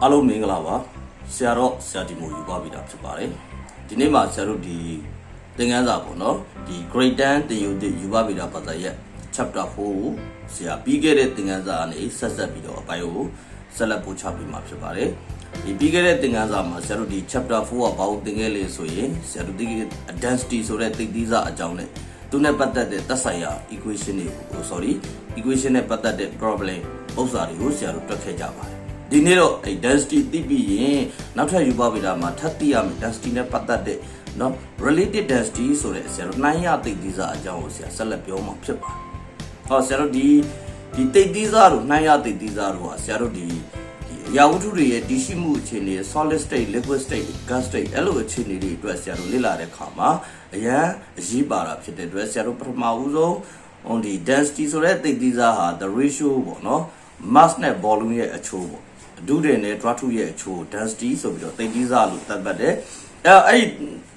အားလုံးမင်္ဂလာပါဆရာတော်ဆရာဒီမိုယူပါပြီးတာဖြစ်ပါတယ်ဒီနေ့မှာဆရာတို့ဒီသင်ခန်းစာပေါ့နော်ဒီ grade 10သင်ယူသည့်ယူပါပြီးတာဘာသာရဲ့ chapter 4ကိုဆရာပြီးခဲ့တဲ့သင်ခန်းစာကနေဆက်ပြီးတော့အပိုင်းကိုဆက်လက်ပို့ချပေးမှာဖြစ်ပါတယ်ဒီပြီးခဲ့တဲ့သင်ခန်းစာမှာဆရာတို့ဒီ chapter 4ကဘာကိုသင်ခဲ့လဲဆိုရင်ဆရာတို့ဒီ density ဆိုတဲ့သိသီးစာအကြောင်းနဲ့သူနဲ့ပတ်သက်တဲ့သက်ဆိုင်ရာ equation တွေကိုequation နဲ့ပတ်သက်တဲ့ problem ဥစ္စာတွေကိုဆရာတို့တွက်ခဲ့ကြပါတယ်ဒီနေ့တော့အဲ့ density သိပြီးရင်နောက်ထပ်ယူပါဗေဒမှာထပ်သိရမယ် density နဲ့ပတ်သက်တဲ့နော် related density ဆိုတဲ့ဆရာတို့နှိုင်းရသိသီးစာအကြောင်းကိုဆရာဆက်လက်ပြောမှာဖြစ်ပါတယ်ဟောဆရာတို့ဒီသိသီးစာတို့နှိုင်းရသိသီးစာတို့ဟာဆရာတို့ဒီအရာဝတ္ထုတွေရဲ့တည်ရှိမှုအခြေအနေ solid state liquid state gas state အဲ့လိုအခြေအနေတွေအတွက်ဆရာတို့လေ့လာတဲ့အခါမှာအရေးပါတာဖြစ်တဲ့အတွက်ဆရာတို့ပထမဦးဆုံးဒီ density ဆိုတဲ့သိသီးစာဟာ the ratio ပေါ့နော် mass နဲ့ volume ရဲ့အချိုးပေါ့ဒုတယ်နဲ့ drug ထုရဲ့အချိုး density ဆိုပြီးတော့သိသီးစာလို့သတ်မှတ်တယ်အဲ့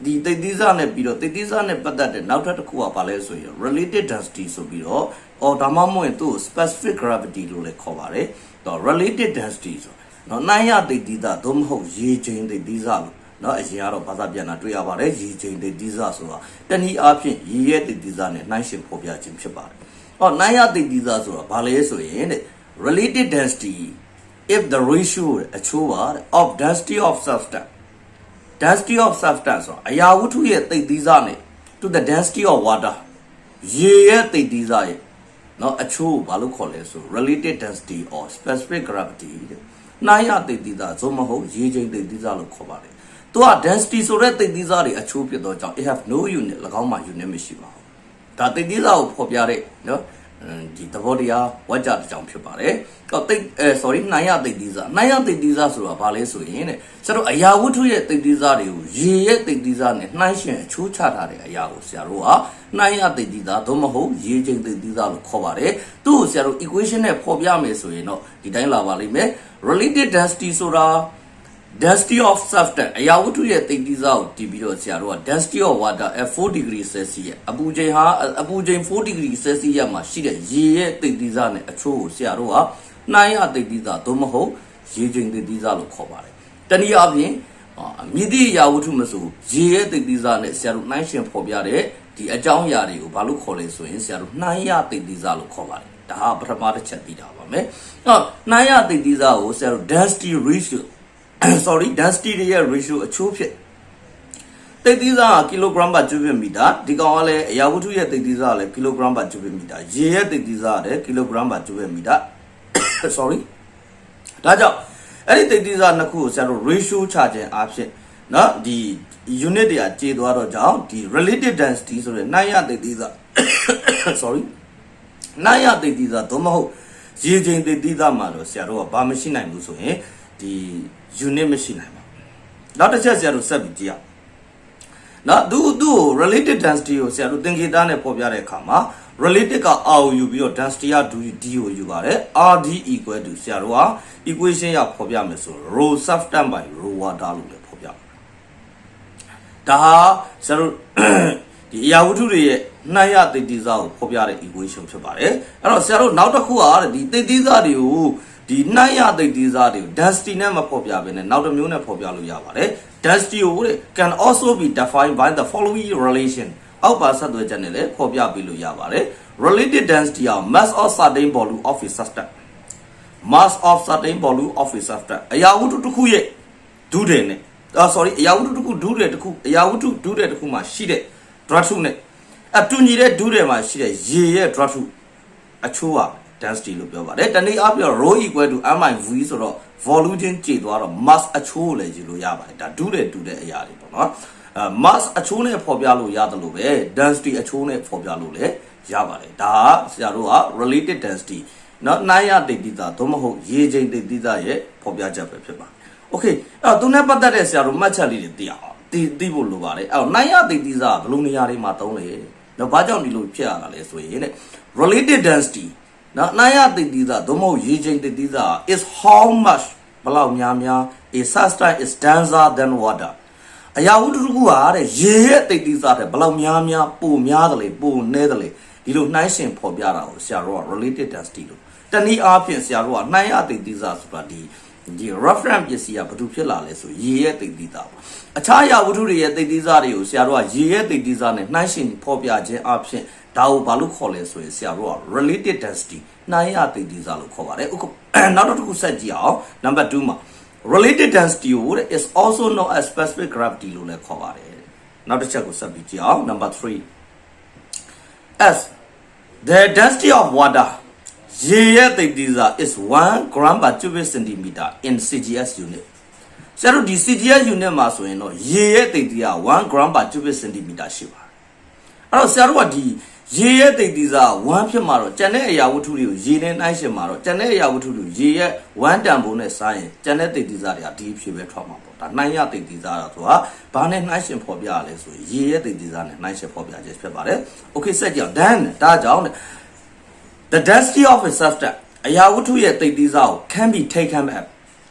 ဒီသိသီးစာနဲ့ပြီးတော့သိသီးစာနဲ့ပတ်သက်တဲ့နောက်ထပ်တစ်ခုကဘာလဲဆိုရင် related density ဆိုပြီးတော့ဒါမှမဟုတ်သူ့ specific gravity လို့လည်းခေါ်ပါတယ်တော့ related density ဆိုနော်နှိုင်းရသိသီးစာသို့မဟုတ်ရေချိန်သိသီးစာလို့နော်အရင်ကတော့ဘာသာပြန်တာတွေ့ရပါတယ်ရေချိန်သိသီးစာဆိုတာတနည်းအားဖြင့်ရေရဲ့သိသီးစာနဲ့နှိုင်းယှဉ်ဖော်ပြခြင်းဖြစ်ပါတယ်ဟောနှိုင်းရသိသီးစာဆိုတာဘာလဲဆိုရင်တဲ့ related density if the ratio အချိုးပါ of density of substance ဆိုအရာဝတ္ထုရဲ့သိသီးစာနဲ့ to the density of water ရေရဲ့သိသီးစာရဲ့နော်အချိုးဘာလို့ခေါ်လဲဆို related density or specific gravity နှိုင်းရသိသီးစာသို့မဟုတ်ရေချိန်သိသီးစာလို့ခေါ်ပါတယ်သူက density ဆိုတဲ့သိသီးစာတွေအချိုးဖြစ်တော့ကြောင့် it have no unit ၎င်းမှာ unit မရှိပါဘူးဒါသိသီးစာကိုဖော်ပြတဲ့နော်ဒီသဘောတရားဝါကြတစ်ကြောင်ဖြစ်ပါတယ်တော့နှိုင်းရသိသီးစာဆိုတာဘာလဲဆိုရင်တဲ့ကျွန်တော်အရာဝတ္ထုရဲ့သိသီးစာတွေကိုရေရဲ့သိသီးစာနဲ့နှိုင်းယှဉ်အချိုးချထားတဲ့အရာကိုဆရာတို့ကနှိုင်းရသိသီးစာသို့မဟုတ်ရေချိန်သိသီးစာလို့ခေါ်ပါတယ်သူ့ကိုဆရာတို့ equation နဲ့ဖော်ပြမယ်ဆိုရင်တော့ဒီတိုင်းလာပါလိမ့်မယ် related density ဆိုတာ density of substance အရာဝတ္ထုရဲ့သိသီးစာကိုတည်ပြီးတော့ဆရာတို့က density of water at 4 degree Celsius အပူချိန်4 degree Celsius မှာရှိတဲ့ရေရဲ့သိသီးစာနဲ့အချိုးကိုဆရာတို့ကနှိုင်းရသိသီးစာသို့မဟုတ်ရေချိန်သိသီးစာလို့ခေါ်ပါတယ်တနည်းအားဖြင့်မြည်သည့်အရာဝတ္ထုမဆိုရေရဲ့သိသီးစာနဲ့ဆရာတို့နှိုင်းယှဉ်ဖော်ပြတဲ့ဒီအကြောင်းအရာတွေကိုဘာလို့ခေါ်လဲဆိုရင်ဆရာတို့နှိုင်းရသိသီးစာလို့ခေါ်ပါတယ်ဒါဟာပထမတစ်ချက်သိတာပါမယ်နှိုင်းရသိသီးစာကိုဆရာတို့ density ratio density ရဲ့ ratio အချိုးဖြစ်သိသီးစာက kilogram per cubic meter ဒီကောင်ကလည်းအရာဝတ္ထုရဲ့သိသီးစာကလည်း kilogram per cubic meter ရေရဲ့သိသီးစာကလည်း kilogram per cubic meter ဒါကြောင့်အဲ့ဒီသိသီးစာနှစ်ခုကိုဆရာတို့ ratio ချခြင်းအဖြစ်နော်ဒီ unit တွေကကျေသွားတော့ကြောင့်ဒီ relative density ဆိုတဲ့နှိုင်းရသိသီးစာနှိုင်းရသိသီးစာသို့မဟုတ်ရေချိန်သိသီးစာမှာတော့ဆရာတို့ကဘာမရှိနိုင်ဘူးဆိုရင်ဒီ unit မရှိနိုင်ပါဘူးနောက်တစ်ချက်ဆရာတို့ဆက်ပြီးကြည့်အောင်နော်သူ့ related density ကိုဆရာတို့သင်္ကေတနဲ့ဖော်ပြတဲ့အခါမှာ related က R ကိုယူပြီးတော့ density က D ကိုယူပါတယ် RD equal to ဆရာတို့က equation ရဖော်ပြမယ်ဆို rho substance by rho water လို့လည်းဖော်ပြမယ်ဒါဟာဆရာတို့ဒီအရာဝတ္ထုတွေရဲ့နှိုင်းရသိသီးစာကိုဖော်ပြတဲ့ equation ဖြစ်ပါတယ်အဲ့တော့ဆရာတို့နောက်တစ်ခုကဒီသိသီးစာတွေကိုဒီနှိုင်းရသိသီးစာတွေကို density နဲ့မဖော်ပြဘဲနဲ့နောက်တစ်မျိုးနဲ့ဖော်ပြလို့ရပါတယ် density ကို can also be defined by the following relation အောက်ပါဆက်သွယ်ချက်နဲ့လည်းဖော်ပြပေးလို့ရပါတယ် related density of mass of certain volume of a substance အရာဝတ္ထုတစ်ခုရဲ့ဒုတယ်နဲ့အရာဝတ္ထုတစ်ခုဒုတယ်တစ်ခုမှာရှိတဲ့ drug ထုနဲ့အတူညီတဲ့ဒုတယ်မှာရှိတဲ့ရေရဲ့ drug ထုအချိုးက density လို့ပြောပါတယ်တနည်းအားဖြင့် rho equal to miv ဆိုတော့ volume ချင်းကျေသွားတော့ mass အချိုးကိုလည်းယူလို့ရပါတယ်ဒါဒုတဲ့အရာတွေပေါ့နော်mass အချိုးနဲ့ဖော်ပြလို့ရတယ်လို့ပဲ density အချိုးနဲ့ဖော်ပြလို့လည်းရပါတယ်ဒါဆရာတို့က related density နော်နှိုင်းရသိသီးစာသို့မဟုတ်ရေချိန်သိသီးစာရဲ့ဖော်ပြချက်ပဲဖြစ်ပါတယ် okay အဲ့တော့သူနဲ့ပတ်သက်တဲ့ဆရာတို့မှတ်ချက်လေးတွေသိဖို့လိုပါတယ်အဲ့တော့နှိုင်းရသိသီးစာဘယ်လိုနေရာတွေမှာသုံးလဲနော်ဘာကြောင့်ဒီလိုဖြစ်ရတာလဲဆိုရင်တဲ့ related density နော်နှိုင်းရသိသီးစာသို့မဟုတ်ရေချိန်သိသီးစာ is how much ဘယ်လောက်များ a substance is denser than water အရာဝတ္ထုတစ်ခုဟာတဲ့ရေရဲ့သိသီးစာတဲ့ဘယ်လောက်များပိုများတယ်လေပိုနည်းတယ်လေဒီလိုနှိုင်းယှဉ်ဖော်ပြတာကိုဆရာတို့က related density လို့တနည်းအားဖြင့်ဆရာတို့ကနှိုင်းရသိသီးစာဆိုတာဒီ ဒီ reference ပစ္စည်းကဘာလို့ဖြစ်လာလဲဆိုရေရဲ့သိသိသားပေါ့အခြားအရာဝတ္ထုတွေရဲ့သိသိသားတွေကိုဆရာတို့ကရေရဲ့သိသိသားနဲ့နှိုင်းယှဉ်ဖော်ပြခြင်းအပြင်ဒါကိုဘာလို့ခေါ်လဲဆိုရင်ဆရာတို့က related density နှိုင်းရသိသိသားလို့ခေါ်ပါတယ်အခုနောက်တစ်ခုဆက်ကြည့်အောင် number 2မှာ related density ကို is also known as specific gravity လို့လည်းခေါ်ပါတယ်နောက်တစ်ချက်ကိုဆက်ပြီးကြည့်အောင် number 3 as the density of water ရေရဲ့သိသိသား is 1 gram per cubic centimeter in CGS unit ဆရာတို့ဒီ CGS unit မှာဆိုရင်တော့ရေရဲ့သိသိသား1 gram per cubic centimeter ရှိပါတယ်အဲ့တော့ဆရာတို့ကဒီရေရဲ့သိသိသား1ဖြစ်မှာတော့ကျန်တဲ့အရာဝတ္ထုတွေကိုရေနဲ့နှိုင်းယှဉ်မှာတော့ကျန်တဲ့အရာဝတ္ထုတွေရေရဲ့1တန်ဖိုးနဲ့စားရင်ကျန်တဲ့သိသိသားတွေကဒီဖြစ်ပဲထွက်မှာပေါ့ဒါနှိုင်းရသိသိသားတော့ဆိုတာဘာနဲ့နှိုင်းယှဉ်ဖော်ပြရလဲဆိုရင်ရေရဲ့သိသိသားနဲ့နှိုင်းယှဉ်ဖော်ပြခြင်းဖြစ်ပါတယ် okay ဆက်ကြည့်အောင် then ဒါကြောင့် the density of a substance အရာဝတ္ထုရဲ့သိသိသားကို can be taken as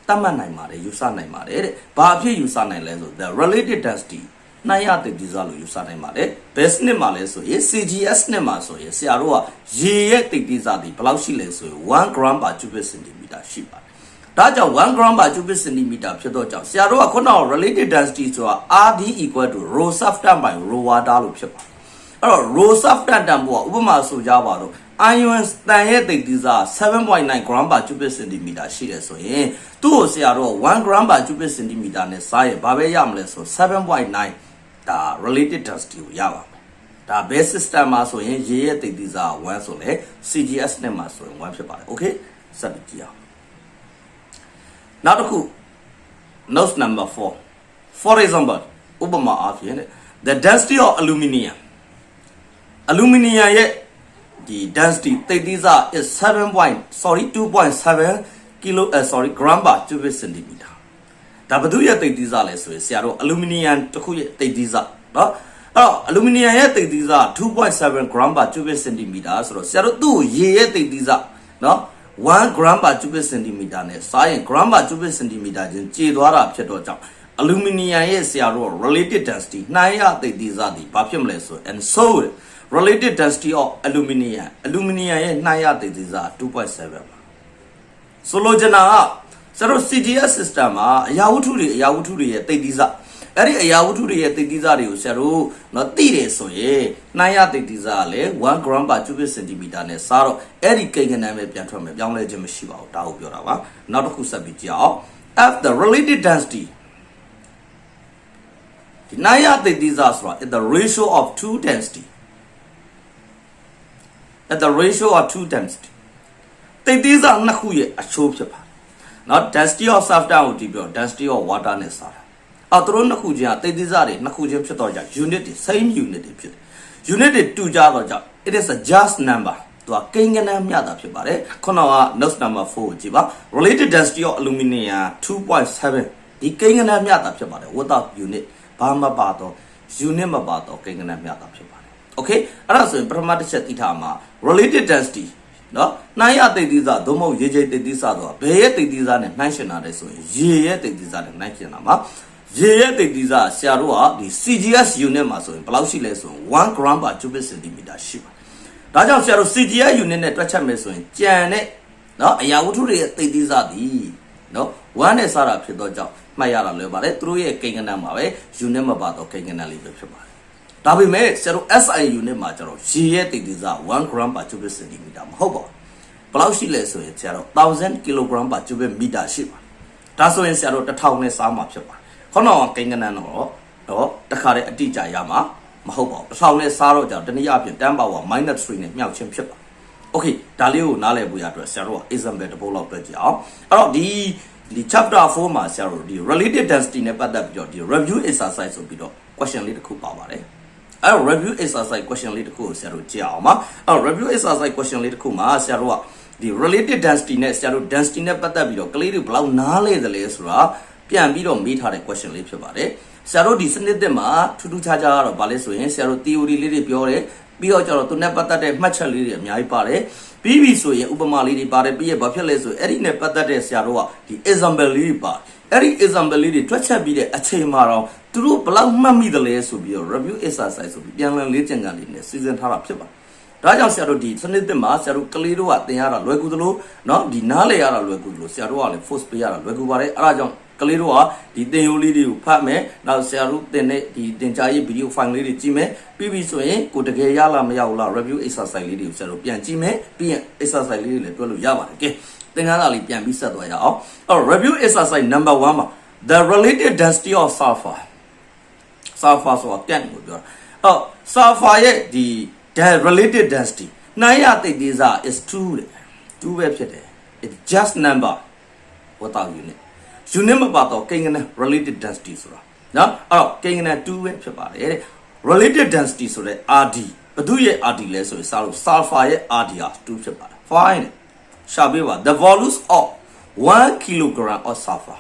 သတ်မှတ်နိုင်ပါတယ်ယူဆနိုင်ပါတယ်တဲ့ဘာအဖြစ်ယူဆနိုင်လဲဆို the related density နှိုင်းရသိသိသားလို့ယူဆနိုင်ပါတယ်ဘယ်စနစ်မှာလဲဆိုရင် CGS နဲ့မှာဆိုရင်ဆရာတို့ကရေရဲ့သိသိသားဒီဘယ်လောက်ရှိလဲဆိုရင်1 gram per cubic centimeter ရှိပါတယ်ဒါကြောင့်1 gram per cubic centimeter ဖြစ်တော့ကြောင့်ဆရာတို့ကခုနက related density ဆိုတာ RD equal to rho substance by rho water လို့ဖြစ်ပါတယ်အဲ့တော့ rho substance တန်ဖိုးကဥပမာဆိုကြပါတော့ ion တန်ရဲ့သိသိသား 7.9 gram per cubic centimeter ရှိတယ်ဆိုရင်သူ့ကိုဆရာတို့1 gram per cubic centimeter နဲ့စားရင်ဘာပဲရမလဲဆို 7.9 ဒါ related density ကိုရပါမယ်ဒါ base system မှာဆိုရင်ရေရဲ့သိသိသား1ဆိုလဲ CGS နဲ့မှာဆိုရင်1ဖြစ်ပါတယ် okay ဆက်ပြီးကြည့်အောင်နောက်တစ်ခု note number 4 for example ဥပမာအားဖြင့် the density of aluminium ရဲ့ဒီ density သိသိသား is 2.7 gram per cubic centimeter ဒါဘယ်သူရဲ့သိသိသားလဲဆိုရင်ဆရာတို့ aluminium တစ်ခုရဲ့သိသိသားเนาะအဲ့တော့ aluminium ရဲ့သိသိသား 2.7 gram per cubic centimeter ဆိုတော့ဆရာတို့သူ့ကိုရေရဲ့သိသိသားเนาะ1 gram per cubic centimeter နဲ့စားရင် gram per cubic centimeter ချင်းကျေသွားတာဖြစ်တော့ကြောင့် aluminium ရဲ့ဆရာတို့ related density နှိုင်းရသိသိသားဒီဘာဖြစ်မလဲဆို and so related density of aluminium ရဲ့နှိုင်းရသိသိသား 2.7 ပါဆိုလိုချင်တာကဆရာတို့ CGS system မှာအရာဝတ္ထုတွေရဲ့သိသိသားအဲ့ဒီအရာဝတ္ထုတွေရဲ့သိသိသားတွေကိုဆရာတို့နော်သိတယ်ဆိုရင်နှိုင်းရသိသိသားကလည်း1 gram per cubic centimeter နဲ့စားတော့အဲ့ဒီကိန်းဂဏန်းပဲပြန်ထွက်မယ်ပြောင်းလဲခြင်းမရှိပါဘူးဒါကိုပြောတာပါနောက်တစ်ခုဆက်ပြီးကြည့်အောင် F the related density ဒီနှိုင်းရသိသိသားဆိုတာ is the ratio of two density at the ratio of two density သိသိသားနှစ်ခုရဲ့အချိုးဖြစ်ပါတယ်နော် density of substance ကိုဒီပြော density of water နဲ့စားတာသူတို့နှစ်ခုချင်းကသိသိစားတွေနှစ်ခုချင်းဖြစ်တော့ကြ unit တွေ same unit တွေဖြစ်တယ် unit တွေတူကြတော့ကြ it is a just number သူကကိန်းဂဏန်းမျှတာဖြစ်ပါတယ်ခုနက note number 4ကိုကြည့်ပါ related density of aluminium 2.7 ဒီကိန်းဂဏန်းမျှတာဖြစ်ပါတယ် without unit ဘာမှပါတော့ unit မပါတော့ကိန်းဂဏန်းမျှတာဖြစ်ပါတယ် okay အဲ့ဒါဆိုရင်ပထမတစ်ချက်သိထားမှာ related density နော်နှိုင်းရသိသိစားသို့မဟုတ်ရေချိန်သိသိစားတော့ဘယ်ရဲ့သိသိစားနဲ့နှိုင်းရှင်တာလဲဆိုရင်ရေရဲ့သိသိစားနဲ့နှိုင်းရှင်တာမှာရေရဲ့သိသိစားဆရာတို့ကဒီ CGS unit မှာဆိုရင်ဘယ်လောက်ရှိလဲဆိုရင်1 gram per cubic centimeter ရှိပါတယ်ဒါကြောင့်ဆရာတို့ CGS unit နဲ့တွက်ချက်မယ်ဆိုရင်ကြံတဲ့နော်အရာဝတ္ထုတွေရဲ့သိသိစားဒီနော်1နဲ့စားတာဖြစ်တော့ကြောင့်မှတ်ရတာလွယ်ပါတယ်သူတို့ရဲ့ကိန်းဂဏန်းမှာပဲ unit မပါတော့ကိန်းဂဏန်းလေးပဲဖြစ်ပါတယ်ဒါပေမဲ့ဆရာတို့ SI unit မှာကျတော့ရေရဲ့သိသိစား1 gram per cubic centimeter မဟုတ်ပါဘူးဘယ်လောက်ရှိလဲဆိုရင်ဆရာတို့1000 kg per cubic meter ရှိပါတယ်ဒါဆိုရင်ဆရာတို့1000နဲ့စားမှာဖြစ်ပါတယ်ခေါင်းတော့ကိန်းကနန်းတော့တခါတည်းအတိအကျရမှာမဟုတ်ပါဘူး1000နဲ့စားတော့ကြတော့တနည်းအားဖြင့်10 power -3 နဲ့မြောက်ခြင်းဖြစ်ပါ okay ဒါလေးကိုနားလည်ဖို့ရအတွက်ဆရာတို့က example တစ်ပုဒ်လောက်တွေ့ကြအောင်အဲ့တော့ဒီ chapter 4မှာဆရာတို့ဒီ related density နဲ့ပတ်သက်ပြီးတော့ဒီ review exercise ဆိုပြီးတော့ question လေးတစ်ခုပါပါတယ်အဲ့တော့ review exercise question လေးတစ်ခုကိုဆရာတို့ကြည့်အောင်ပါအဲ့တော့ review exercise question လေးတစ်ခုမှာဆရာတို့ကဒီ related density နဲ့ဆရာတို့ density နဲ့ပတ်သက်ပြီးတော့ကလေးတွေဘယ်လောက်နားလဲသလဲဆိုတာပြန်ပြီးတော့မေးထားတဲ့ question လေးဖြစ်ပါတယ်ဆရာတို့ဒီစနစ်သစ်မှာထူးထူးခြားခြားကတော့ဗာလဲဆိုရင်ဆရာတို့ theory လေးတွေပြောတယ်ပြီးတော့ကျတော့သူနဲ့ပတ်သက်တဲ့မှတ်ချက်လေးတွေအများကြီးပါတယ်ပြီးပြီဆိုရင်ဥပမာလေးတွေပါတယ်ပြီးရဘာဖြစ်လဲဆိုအဲ့ဒီနဲ့ပတ်သက်တဲ့ဆရာတို့ကဒီ example လေးတွေပါအဲ့ဒီ example လေးတွေတွက်ချက်ပြီးတဲ့အချိန်မှာတော့သူတို့ဘယ်လောက်မှတ်မိသလဲဆိုပြီးတော့ review exercise ဆိုပြီးပြန်လည်လေ့ကျင့်ခန်းလေးနဲ့စီစဉ်ထားတာဖြစ်ပါတယ် ဒါကြောင့်ဆရာတို့ဒီစနစ်သစ်မှာဆရာတို့ကလေးတို့ကသင်ရတာလွယ်ကူသလိုနော်ဒီနားလေရတာလွယ်ကူသလိုဆရာတို့ကလည်း force ပေးရတာလွယ်ကူပါတယ်အဲ့ဒါကြောင့်ကလေးတို့ကဒီသင်ရိုးလေးတွေကိုဖတ်မယ်နောက်ဆရာတို့သင်တဲ့ဒီသင်ကြားရေးဗီဒီယိုဖိုင်လေးတွေကြည့်မယ်ပြီးပြီဆိုရင်ကိုတကယ်ရလားမရဘူးလား review exercise လေးတွေကိုဆရာတို့ပြန်ကြည့်မယ်ပြီးရင် exercise လေးတွေလည်းတွဲလို့ရပါတယ်ကဲသင်ခန်းစာလေးပြန်ပြီးဆက်သွားရအောင်အဲ့တော့ review exercise number 1မှာ the related density of sulfur ဆိုတာကန်ကိုပြောတာအော် sulfur ရဲ့ဒီ related density နိုင်ရသိသေးစား is 2တဲ့2ပဲဖြစ်တယ် it just number without unit unit မပါတော့ကိန်းကန related density ဆိုတာနော်အဲ့တော့ကိန်းကန2ပဲဖြစ်ပါတယ်တဲ့ related density ဆိုတဲ့ RD ဘယ်သူရဲ့ RD လဲဆိုရင်စာလို့ sulfur ရဲ့ RD ဟာ2ဖြစ်ပါတယ် fine ရှာပေးပါ the volume of 1 kilogram of sulfur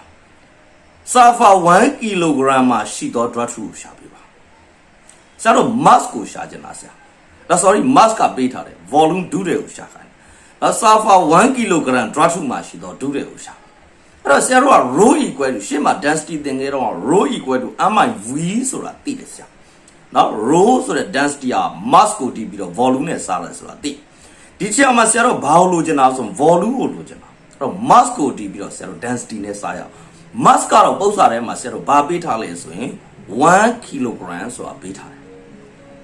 1 kilogram မှာရှိသော drug ကိုရှာပေးပါဆရာတို့ mass ကိုရှာချင်တာဆရာဒါ sorry mass ကပေးထားတယ် volume ဒုတဲ့ကိုရှာခိုင်းတယ် sulfur 1 kilogram drug မှာရှိသောဒုတဲ့ကိုရှာအဲ့တော့ဆရာတို့က rho equal to ရှေ့မှာ density သင်ခဲ့တော့ rho equal to mi(v) ဆိုတာသိတယ်ဆရာနော် rho ဆိုတဲ့ density က mass ကိုတည်ပြီးတော့ volume နဲ့စားတယ်ဆိုတာသိဒီချက်မှာဆရာတို့ဘာလို့လိုချင်တာဆို volume ကိုလိုချင်တာအဲ့တော့ mass ကိုတည်ပြီးတော့ဆရာတို့ density နဲ့စားရအောင် mass ကတော့ပု္ပ္ပစာထဲမှာဆရာတို့ဘာပေးထားလဲဆိုရင်1 kg ဆိုတာပေးထားတယ်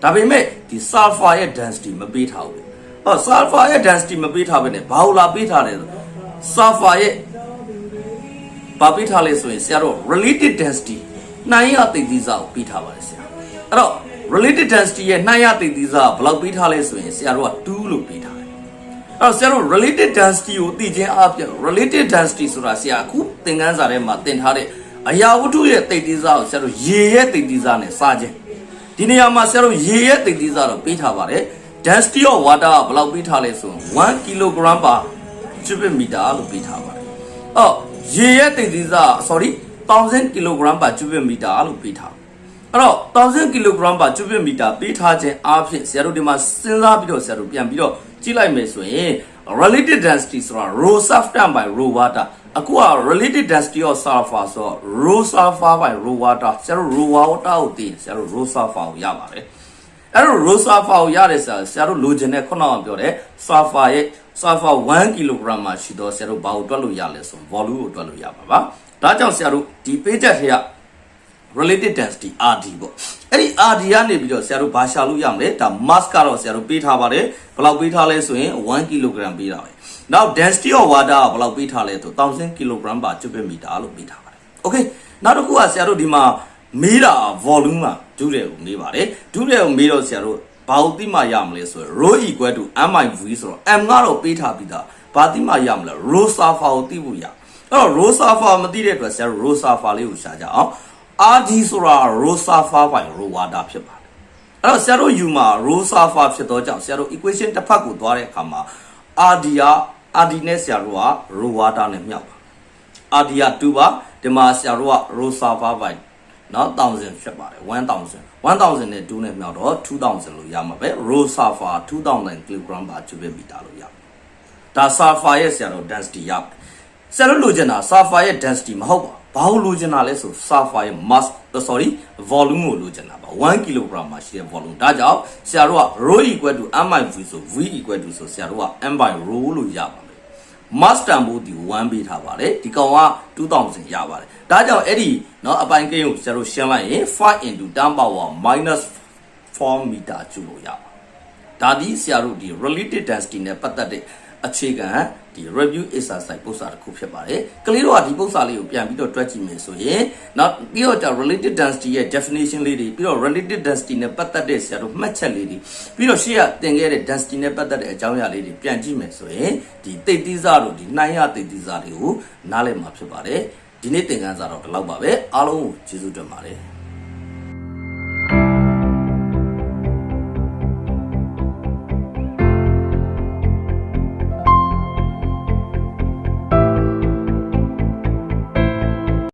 ဒါပေမဲ့ဒီ sulfur ရဲ့ density မပေးထားဘူးဟော sulfur ရဲ့ density မပေးထားဘဲနဲ့ဘာလို့လာပေးထားလဲဆို sulfur ရဲ့ဘာပေးထားလဲဆိုရင်ဆရာတို့ related density နိုင်ရသိသိစားကိုပေးထားပါတယ်ဆရာအဲ့တော့ related density ရဲ့နိုင်ရသိသိစားဘယ်လောက်ပေးထားလဲဆိုရင်ဆရာတို့က2လို့ပေးထားတယ်အဲ့တော့ဆရာတို့ related density ကိုသိချင်းအပြင် related density ဆိုတာဆရာအခုသင်ခန်းစာထဲမှာသင်ထားတဲ့အရာဝတ္ထုရဲ့သိသိစားကိုဆရာတို့ရေရဲ့သိသိစားနဲ့စားခြင်းဒီနေရာမှာဆရာတို့ရေရဲ့သိသိစားတော့ပေးထားပါတယ် density of water ကဘယ်လောက်ပေးထားလဲဆိုရင်1 kg per cubic meter လို့ပေးထားပါတယ်အော်ရေရဲ့သိသိစား sorry 1000 kg per cubic meter လို့ပေးထားအဲ့တော့1000 kg per cubic meter ပေးထားခြင်းအားဖြင့်ဆရာတို့ဒီမှာစဉ်းစားပြီးတော့ဆရာတို့ပြန်ပြီးတော့ကြည့်လိုက်မယ်ဆိုရင် related density ဆိုတာ rho sulfur by rho water အခုက related density of sulfur ဆိုတော့ rho sulfur by rho water ဆရာတို့ rho water ကိုသိဆရာတို့ rho sulfur ကိုရပါတယ်အဲ့တော့ rho sulfur ကိုရတယ်ဆရာတို့လိုချင်တဲ့ခုနကပြောတဲ့ sulfur 1 kg မှာရှိတော့ဆရာတို့ဘာကိုတွက်လို့ရလဲဆို volume ကိုတွက်လို့ရပါပါဒါကြောင့်ဆရာတို့ဒီ page ထဲက related density RD ပေါ့အဲ့ဒီ RD ကနေပြီးတော့ဆရာတို့ဘာရှာလို့ရမလဲဒါ mass ကတော့ဆရာတို့ပေးထားပါတယ်ဘယ်လောက်ပေးထားလဲဆိုရင်1 kg ပေးတာပဲနောက် density of water ကဘယ်လောက်ပေးထားလဲဆို1000 kg per cubic meter လို့ပေးထားပါတယ် okay နောက်တစ်ခုကဆရာတို့ဒီမှာမေးတာ volume ကဒုတဲ့ကိုမေးပါတယ်ဒုတဲ့ကိုမေးတော့ဆရာတို့ဘာကိုသိမှရမလဲဆိုရင် rho equal to mi(v) ဆိုတော့ m ကတော့ပေးထားပြီးသားဘာသိမှရမလဲ rho sulfur ကိုသိဖို့ရအဲ့တော့ rho sulfur မသိတဲ့အတွက်ဆရာတို့ rho sulfur လေးကိုရှာကြအောင်RD ဆိုတာ rho sulfur by rho water ဖြစ်ပါတယ်အဲ့တော့ဆရာတို့ U မှာ rho sulfur ဖြစ်တော့ကြောင့်ဆရာတို့ equation တစ်ဖက်ကိုသွားတဲ့အခါမှာ RD နဲ့ဆရာတို့က rho water နဲ့မြောက်ပါ RD က2ပါဒီမှာဆရာတို့က rho sulfur by နော် 1000 ဖြစ်ပါတယ်1000နဲ့2နဲ့မြောက်တော့2000လို့ရမှာပဲ rho sulfur 2000 kg per cubic meter လို့ရပါဒါ sulfur ရဲ့ဆရာတို့ density ရပါတယ်ဆရာတို့လိုချင်တာ sulfur ရဲ့ density မဟုတ်ပါဘာလို့လိုချင်တာလဲဆို sulfur ရဲ့ mass volume ကိုလိုချင်တာပါ1 kg မှာရှိတဲ့ volume ဒါကြောင့်ဆရာတို့က rho equal to mi(v) ဆို v equal to ဆိုဆရာတို့က m by rho လို့ရပါမယ် mass တန်ဖိုးဒီ1ပေးထားပါတယ်ဒီကောင်က2000ရပါတယ်ဒါကြောင့်အဲ့ဒီเนาะအပိုင်းကိန်းကိုဆရာတို့ရှင်းလိုက်ရင်5 into 10 power -4 meter ကျူလို့ရပါဒါဒီဆရာတို့ဒီ related density နဲ့ပတ်သက်တဲ့အခြေခံဒီ review exercise ပု္ပ္ပစာတစ်ခုဖြစ်ပါတယ်ကလေးတို့ကဒီပု္ပ္ပစာလေးကိုပြန်ပြီးတော့တွက်ကြည့်မယ်ဆိုရင်နောက်ပြီးတော့ related density ရဲ့ definition လေးတွေပြီးတော့ related density နဲ့ပတ်သက်တဲ့ဆရာတို့မှတ်ချက်လေးတွေပြီးတော့ရှေ့ကသင်ခဲ့တဲ့ density နဲ့ပတ်သက်တဲ့အကြောင်းအရာလေးတွေပြန်ကြည့်မယ်ဆိုရင်ဒီသိသိစားတို့ဒီနှိုင်းရသိသိစားတွေကိုနားလည်မှာဖြစ်ပါတယ်ဒီနေ့သင်ခန်းစာတော့ဒီလောက်ပါပဲအားလုံးကိုကျေးဇူးတင်ပါတယ်